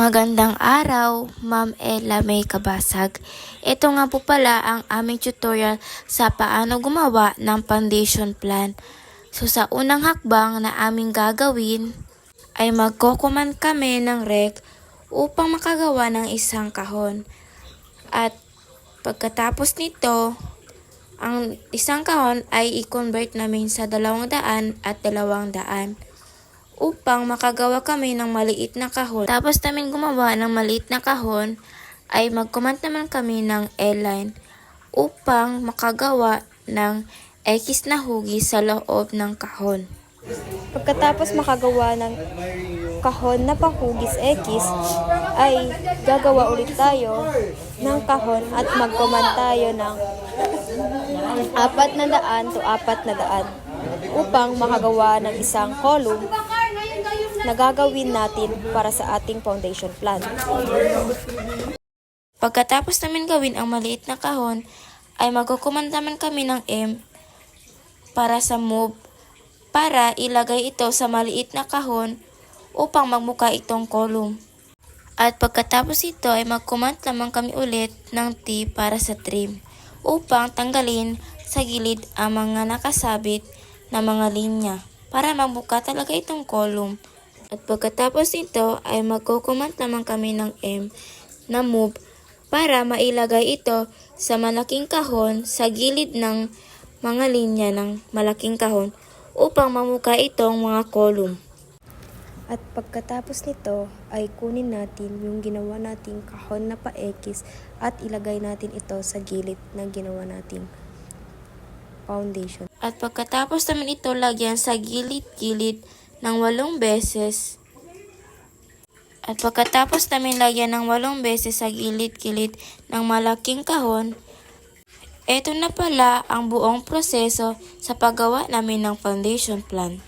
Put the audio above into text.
Magandang araw, Ma'am Ella May Kabasag. Ito nga po pala ang aming tutorial sa paano gumawa ng foundation plan. So sa unang hakbang na aming gagawin ay magko-command kami ng rec upang makagawa ng isang kahon. At pagkatapos nito, ang isang kahon ay i-convert namin sa 200 at 200 upang makagawa kami ng maliit na kahon. Tapos namin gumawa ng maliit na kahon, ay mag-command naman kami ng L-line upang makagawa ng X na hugis sa loob ng kahon. Pagkatapos makagawa ng kahon na panghugis X, ay gagawa ulit tayo ng kahon at mag-command tayo ng 400 to 400 upang makagawa ng isang column na gagawin natin para sa ating foundation plan. Pagkatapos namin gawin ang maliit na kahon, ay magko-command naman kami ng M para sa move para ilagay ito sa maliit na kahon upang magmuka itong column. At pagkatapos ito ay mag-command naman kami ulit ng T para sa trim upang tanggalin sa gilid ang mga nakasabit na mga linya para magbuka talaga itong column. At pagkatapos nito ay magko-command naman kami ng M na move para mailagay ito sa malaking kahon sa gilid ng mga linya ng malaking kahon upang mamuka itong mga column. At pagkatapos nito ay kunin natin yung ginawa nating kahon na pa-X at ilagay natin ito sa gilid ng ginawa nating foundation. At pagkatapos naman ito lagyan sa gilid-gilid ng 8 beses. At pagkatapos namin lagyan ng 8 beses sa gilid-gilid ng malaking kahon, ito na pala ang buong proseso sa paggawa namin ng foundation plan.